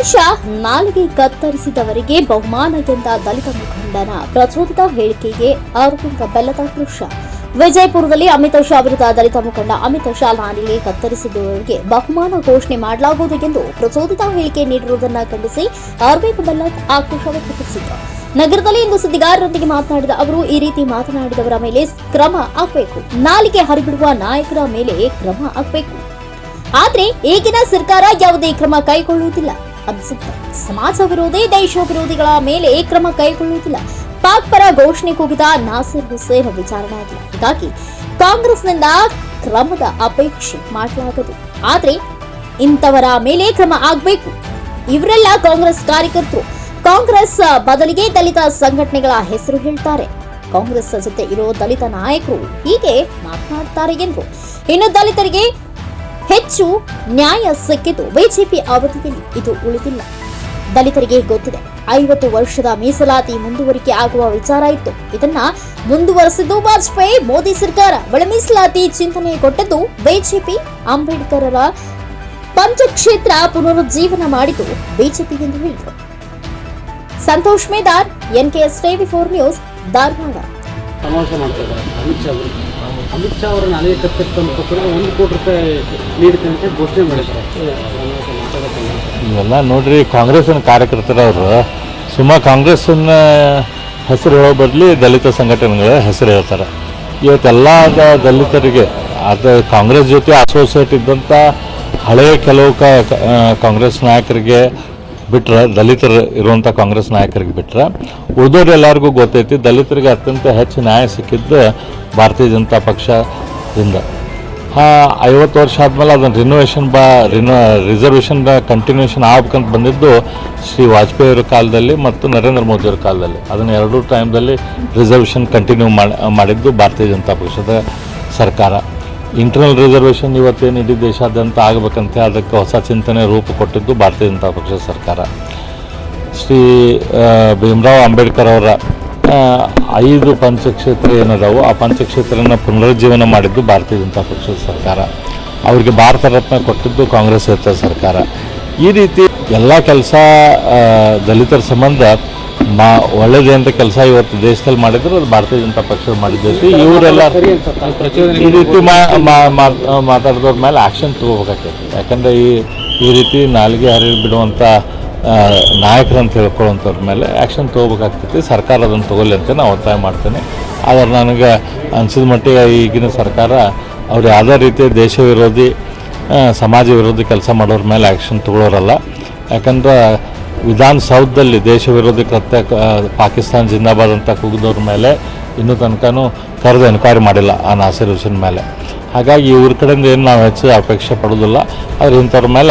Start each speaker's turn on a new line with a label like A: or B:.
A: ಪುರುಷ ನಾಲಿಗೆ ಕತ್ತರಿಸಿದವರಿಗೆ ಬಹುಮಾನ ಎಂದ ದಲಿತ ಮುಖಂಡನ ಪ್ರಚೋದಿತ ಹೇಳಿಕೆಗೆ ಅರವಿಂದ ಬೆಲ್ಲದ ಕೃಷ. ವಿಜಯಪುರದಲ್ಲಿ ಅಮಿತ್ ಶಾ ವಿರುದ್ಧ ದಲಿತ ಮುಖಂಡ ಅಮಿತ್ ಶಾ ನಾಲಿಗೆ ಕತ್ತರಿಸಿದವರಿಗೆ ಬಹುಮಾನ ಘೋಷಣೆ ಮಾಡಲಾಗುವುದು ಎಂದು ಪ್ರಚೋದಿತ ಹೇಳಿಕೆ ನೀಡಿರುವುದನ್ನು ಖಂಡಿಸಿ ಅರವಿಂದ ಬೆಲ್ಲದ್ ಆಕ್ರೋಶ ವ್ಯಕ್ತಪಡಿಸಿದರು. ನಗರದಲ್ಲಿ ಇಂದು ಸುದ್ದಿಗಾರರೊಂದಿಗೆ ಮಾತನಾಡಿದ ಅವರು, ಈ ರೀತಿ ಮಾತನಾಡಿದವರ ಮೇಲೆ ಕ್ರಮ ಆಗಬೇಕು, ನಾಲಿಗೆ ಹರಿಬಿಡುವ ನಾಯಕರ ಮೇಲೆ ಕ್ರಮ ಆಗಬೇಕು. ಆದ್ರೆ ಈಗಿನ ಸರ್ಕಾರ ಯಾವುದೇ ಕ್ರಮ ಕೈಗೊಳ್ಳುವುದಿಲ್ಲ ಅನಿಸುತ್ತೆ. ಸಮಾಜ ವಿರೋಧಿ, ದೇಶ ವಿರೋಧಿಗಳ ಮೇಲೆ ಕ್ರಮ ಕೈಗೊಳ್ಳುವುದಿಲ್ಲ. ಪಾಕ್ ಪರ ಘೋಷಣೆ ಕೂಗಿದ ನಾಸಿರ್ ಹುಸೇನ್ ವಿಚಾರಣೆ ಆಗಿಲ್ಲ. ಹೀಗಾಗಿ ಕಾಂಗ್ರೆಸ್ನಿಂದ ಕ್ರಮದ ಅಪೇಕ್ಷೆ ಮಾಡಲಾಗದು. ಆದ್ರೆ ಇಂಥವರ ಮೇಲೆ ಕ್ರಮ ಆಗಬೇಕು. ಇವರೆಲ್ಲ ಕಾಂಗ್ರೆಸ್ ಕಾರ್ಯಕರ್ತರು. ಕಾಂಗ್ರೆಸ್ ಬದಲಿಗೆ ದಲಿತ ಸಂಘಟನೆಗಳ ಹೆಸರು ಹೇಳ್ತಾರೆ. ಕಾಂಗ್ರೆಸ್ ಜೊತೆ ಇರೋ ದಲಿತ ನಾಯಕರು ಹೀಗೆ ಮಾತನಾಡ್ತಾರೆ ಎಂದರು. ಇನ್ನು ದಲಿತರಿಗೆ ಹೆಚ್ಚು ನ್ಯಾಯ ಸಿಕ್ಕಿದ್ದು ಬಿಜೆಪಿ ಅವಧಿಯಲ್ಲಿ, ಇದು ಉಳಿದಿಲ್ಲ. ದಲಿತರಿಗೆ ಗೊತ್ತಿದೆ, 50 ವರ್ಷದ ಮೀಸಲಾತಿ ಮುಂದುವರಿಕೆ ಆಗುವ ವಿಚಾರ ಇತ್ತು. ಇದನ್ನ ಮುಂದುವರೆಸಿದ್ದು ವಾಜಪೇಯಿ ಮೋದಿ ಸರ್ಕಾರ. ಬಳ ಮೀಸಲಾತಿ ಚಿಂತನೆ ಕೊಟ್ಟದ್ದು ಬಿಜೆಪಿ. ಅಂಬೇಡ್ಕರರ ಪಂಚಕ್ಷೇತ್ರ ಪುನರುಜ್ಜೀವನ ಮಾಡಿದ್ದು ಬಿಜೆಪಿ ಎಂದು ಹೇಳಿದರು. Santosh Medar, NKS TV4 news, Dharwad.
B: Amit Shah ಅವರ ನಾಲಿಗೆ ಕತ್ತರಿಸಿದ ₹1 ಕೋಟಿ ನೀಡುತ್ತಂತೆ ಘೋಷಣೆ ಮಾಡಿದ್ದಾರೆ.
C: ಇವೆಲ್ಲ ನೋಡ್ರಿ, ಕಾಂಗ್ರೆಸ್ನ ಕಾರ್ಯಕರ್ತರವರು ಸುಮ್ಮ ಕಾಂಗ್ರೆಸ್ನ ಹೆಸರು ಹೇಳೋ ಬದಲಿ ದಲಿತ ಸಂಘಟನೆಗಳ ಹೆಸರು ಹೇಳ್ತಾರೆ. ಇವತ್ತೆಲ್ಲ ದಲಿತರಿಗೆ ಅದು ಕಾಂಗ್ರೆಸ್ ಜೊತೆ ಅಸೋಸಿಯೇಟ್ ಇದ್ದಂಥ ಹಳೆಯ ಕೆಲವು ಕಾಂಗ್ರೆಸ್ ನಾಯಕರಿಗೆ ಬಿಟ್ರೆ, ದಲಿತರು ಇರುವಂಥ ಕಾಂಗ್ರೆಸ್ ನಾಯಕರಿಗೆ ಬಿಟ್ಟರೆ ಉಳಿದವ್ರು ಎಲ್ಲರಿಗೂ ಗೊತ್ತೈತಿ, ದಲಿತರಿಗೆ ಅತ್ಯಂತ ಹೆಚ್ಚು ನ್ಯಾಯ ಸಿಕ್ಕಿದ್ದು ಭಾರತೀಯ ಜನತಾ ಪಕ್ಷದಿಂದ. 50 ವರ್ಷ ಆದಮೇಲೆ ಅದನ್ನು ರಿಸರ್ವೇಷನ್ ಕಂಟಿನ್ಯೂಷನ್ ಆಗ್ಬೇಕಂತ ಬಂದಿದ್ದು ಶ್ರೀ ವಾಜಪೇಯಿ ಅವರ ಕಾಲದಲ್ಲಿ ಮತ್ತು ನರೇಂದ್ರ ಮೋದಿ ಅವರ ಕಾಲದಲ್ಲಿ. ಅದನ್ನು ಎರಡೂ ಟೈಮ್ದಲ್ಲಿ ರಿಸರ್ವೇಷನ್ ಕಂಟಿನ್ಯೂ ಮಾಡಿದ್ದು ಭಾರತೀಯ ಜನತಾ ಪಕ್ಷದ ಸರ್ಕಾರ. ಇಂಟರ್ನಲ್ ರಿಸರ್ವೇಷನ್ ಇವತ್ತೇನು ಇಡೀ ದೇಶಾದ್ಯಂತ ಆಗಬೇಕಂತ ಅದಕ್ಕೆ ಹೊಸ ಚಿಂತನೆ ರೂಪ ಕೊಟ್ಟಿದ್ದು ಭಾರತೀಯ ಜನತಾ ಪಕ್ಷದ ಸರ್ಕಾರ. ಶ್ರೀ ಭೀಮರಾವ್ ಅಂಬೇಡ್ಕರ್ ಅವರ 5 ಪಂಚಕ್ಷೇತ್ರ ಏನದಾವು, ಆ ಪಂಚಕ್ಷೇತ್ರನ ಪುನರುಜ್ಜೀವನ ಮಾಡಿದ್ದು ಭಾರತೀಯ ಜನತಾ ಪಕ್ಷದ ಸರ್ಕಾರ. ಅವರಿಗೆ ಭಾರತ ರತ್ನ ಕೊಟ್ಟಿದ್ದು ಕಾಂಗ್ರೆಸ್ ಸರ್ಕಾರ. ಈ ರೀತಿ ಎಲ್ಲ ಕೆಲಸ ದಲಿತರ ಸಂಬಂಧ ಒಳ್ಳೇದೇಂತ ಕೆಲಸ ಇವತ್ತು ದೇಶದಲ್ಲಿ ಮಾಡಿದ್ರು ಅದು ಭಾರತೀಯ ಜನತಾ ಪಕ್ಷ ಮಾಡಿದ್ದೈತಿ. ಇವರೆಲ್ಲ ಈ ರೀತಿ ಮಾತಾಡಿದವ್ರ ಮೇಲೆ ಆ್ಯಕ್ಷನ್ ತೊಗೋಬೇಕಾಗ್ತೈತಿ. ಯಾಕಂದರೆ ಈ ರೀತಿ ನಾಲಿಗೆ ಹರಿ ಬಿಡುವಂಥ ನಾಯಕರಂತ ಹೇಳ್ಕೊಳ್ಳೋಂಥವ್ರ ಮೇಲೆ ಆ್ಯಕ್ಷನ್ ತೊಗೋಬೇಕಾಗ್ತೈತಿ. ಸರ್ಕಾರ ಅದನ್ನು ತೊಗೊಳ್ಳಿ ಅಂತ ನಾವು ಒತ್ತಾಯ ಮಾಡ್ತೇನೆ. ಆದರೆ ನನಗೆ ಅನಿಸಿದ ಮಟ್ಟಿಗೆ ಈಗಿನ ಸರ್ಕಾರ ಅವ್ರು ಯಾವುದೇ ರೀತಿಯ ದೇಶ ವಿರೋಧಿ, ಸಮಾಜ ವಿರೋಧಿ ಕೆಲಸ ಮಾಡೋರ ಮೇಲೆ ಆ್ಯಕ್ಷನ್ ತೊಗೊಳೋರಲ್ಲ. ಯಾಕಂದ್ರೆ ವಿಧಾನಸೌಧದಲ್ಲಿ ದೇಶ ವಿರೋಧಿ ಕೃತ್ಯ ಪಾಕಿಸ್ತಾನ ಜಿಂದಾಬಾದ್ ಅಂತ ಕೂಗಿದವ್ರ ಮೇಲೆ ಇನ್ನೂ ತನಕನೂ ಕರೆದು ಎನ್ಕ್ವೈರಿ ಮಾಡಿಲ್ಲ ಆ ನಾಸಿರ್ ಹುಸೇನ್ ಮೇಲೆ. ಹಾಗಾಗಿ ಇವ್ರ ಕಡೆಯಿಂದ ಏನು ನಾವು ಹೆಚ್ಚು ಅಪೇಕ್ಷೆ ಪಡೋದಿಲ್ಲ. ಆದರೆ ಇಂಥವ್ರ ಮೇಲೆ